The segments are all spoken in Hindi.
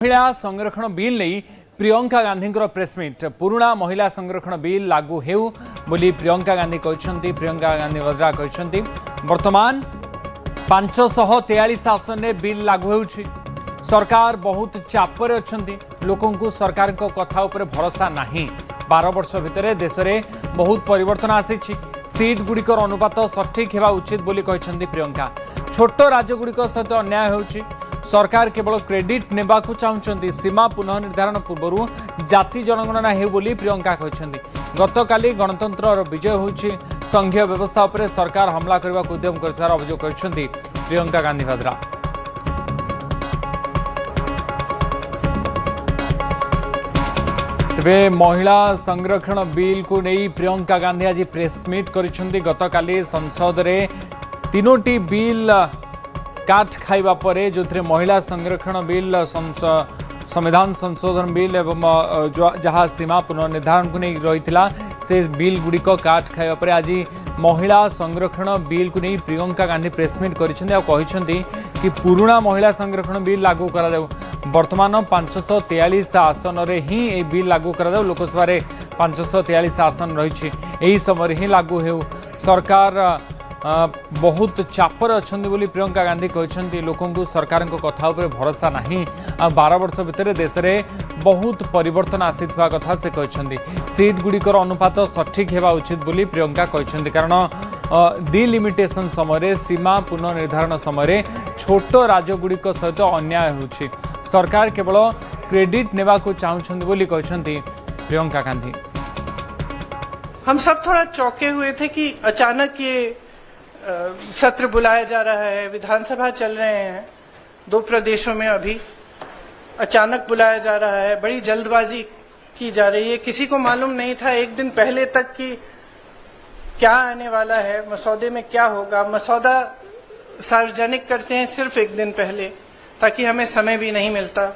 महिला संरक्षण बिल नहीं प्रियंका गांधी प्रेसमिट पुराणा महिला संरक्षण बिल लागू हेउ बोली प्रियंका गांधी कहते। प्रियंका गांधी वद्रा कहते वर्तमान 543 आसन में बिल लागू हो सरकार बहुत चापर अच्छा लोकों को सरकार को कथा उपर भरोसा नहीं। 12 वर्ष भितर देश में बहुत परिवर्तन आसी सीट गुड़िकर अनुपात सठिक होगा उचित बोली कहते प्रियंका। छोट राज्यगुड़िक सहित अन्याय होउछि सरकार केवल क्रेडिट नेबा को चाहते सीमा पुनः निर्धारण पूर्व जाति जनगणना हेउ बोली प्रियंका कहते। गतकाली गणतंत्र विजय होउछि संघीय व्यवस्था उपर सरकार हमला करने को उद्यम कर अभियोग करछन्ती प्रियंका गांधी वद्रा। तेबे महिला संरक्षण बिल को नहीं प्रियंका गांधी आज प्रेसमिट करिसेंती। गतकाली संसद रे तीनोटी बिल काट खाइबा परे जो महिला संरक्षण बिल संविधान संशोधन बिल एवं जहाँ सीमा पुनर्निर्धारण को नहीं रही से बिल गुड़िक काट खाइबा परे आज महिला संरक्षण बिल को नहीं प्रियंका गांधी प्रेसमिट करिसेंती कि पुराणा महिला संरक्षण बिल लागू करा जाऊ। वर्तमान 543 आसन रे ही ए बिल लागू करा जाऊ। लोकसभा रे 543 आसन रही समय ही लागू हेउ सरकार बहुत चापर अच्छा बोली प्रियंका गांधी कहते। लोकों को सरकार को कथा उपर भरोसा नहीं। 12 वर्ष भितर देश में बहुत परिवर्तन आसी कथा से कहते। सीट गुड़िकर अनुपात सठिक होगा उचित बोली प्रियंका कहते कारण डिलिमिटेशन समय सीमा पुनर्निर्धारण समय छोट राज्यगुड़िक सहित अन्याय होउछि सरकार केवल क्रेडिट नेबा को चाहते बोली कहते प्रियंका गांधी। हम सब थोड़ा चौंके हुए थे कि अचानक ये सत्र बुलाया जा रहा है। विधानसभा चल रहे हैं 2 प्रदेशों में, अभी अचानक बुलाया जा रहा है। बड़ी जल्दबाजी की जा रही है। किसी को मालूम नहीं था एक दिन पहले तक कि क्या आने वाला है, मसौदे में क्या होगा। मसौदा सार्वजनिक करते हैं सिर्फ एक दिन पहले ताकि हमें समय भी नहीं मिलता।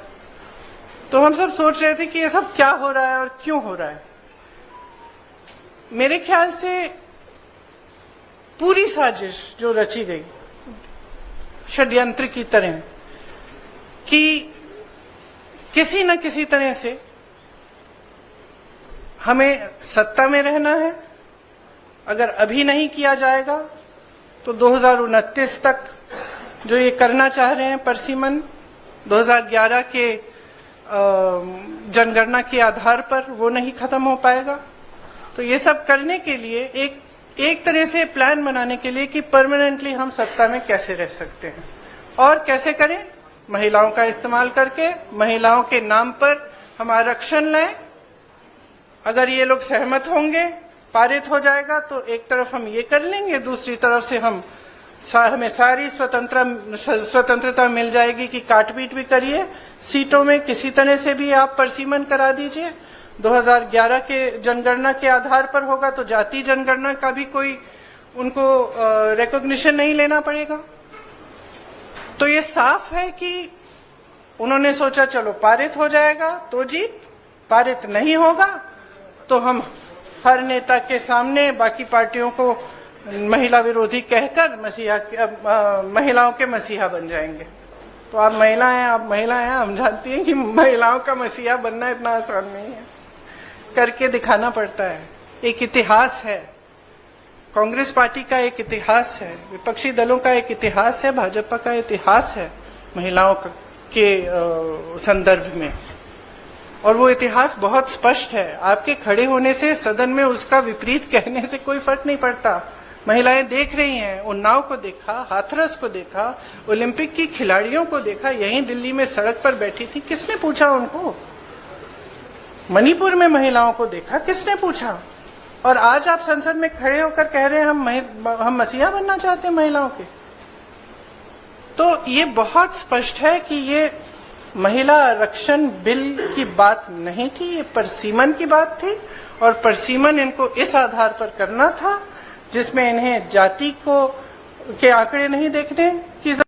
तो हम सब सोच रहे थे कि ये सब क्या हो रहा है और क्यों हो रहा है। मेरे ख्याल से पूरी साजिश जो रची गई षड्यंत्र की तरह कि किसी न किसी तरह से हमें सत्ता में रहना है। अगर अभी नहीं किया जाएगा तो 2029 तक जो ये करना चाह रहे हैं परसीमन 2011 के जनगणना के आधार पर वो नहीं खत्म हो पाएगा। तो ये सब करने के लिए एक तरह से प्लान बनाने के लिए कि परमानेंटली हम सत्ता में कैसे रह सकते हैं और कैसे करें। महिलाओं का इस्तेमाल करके महिलाओं के नाम पर हम आरक्षण लें। अगर ये लोग सहमत होंगे, पारित हो जाएगा तो एक तरफ हम ये कर लेंगे, दूसरी तरफ से हमें सारी स्वतंत्रता मिल जाएगी कि काटपीट भी करिए। सीटों में किसी तरह से भी आप परसीमन करा दीजिए। 2011 के जनगणना के आधार पर होगा तो जाति जनगणना का भी कोई उनको रिकॉग्निशन नहीं लेना पड़ेगा। तो ये साफ है कि उन्होंने सोचा चलो पारित हो जाएगा तो जीत, पारित नहीं होगा तो हम हर नेता के सामने बाकी पार्टियों को महिला विरोधी कहकर महिलाओं के मसीहा बन जाएंगे। तो आप महिला हैं, हम जानती हैं कि महिलाओं का मसीहा बनना इतना आसान नहीं है, करके दिखाना पड़ता है। एक इतिहास है, कांग्रेस पार्टी का एक इतिहास है, विपक्षी दलों का एक इतिहास है, भाजपा का इतिहास है महिलाओं के संदर्भ में, और वो इतिहास बहुत स्पष्ट है। आपके खड़े होने से सदन में उसका विपरीत कहने से कोई फर्क नहीं पड़ता। महिलाएं देख रही हैं। उन्नाव को देखा, हाथरस को देखा, ओलंपिक की खिलाड़ियों को देखा, यहीं दिल्ली में सड़क पर बैठी थी, किसने पूछा उनको? मणिपुर में महिलाओं को देखा, किसने पूछा? और आज आप संसद में खड़े होकर कह रहे हैं हम मसीहा बनना चाहते हैं महिलाओं के। तो ये बहुत स्पष्ट है कि ये महिला आरक्षण बिल की बात नहीं थी, ये परसीमन की बात थी। और परसीमन इनको इस आधार पर करना था जिसमें इन्हें जाति के आंकड़े नहीं देखने,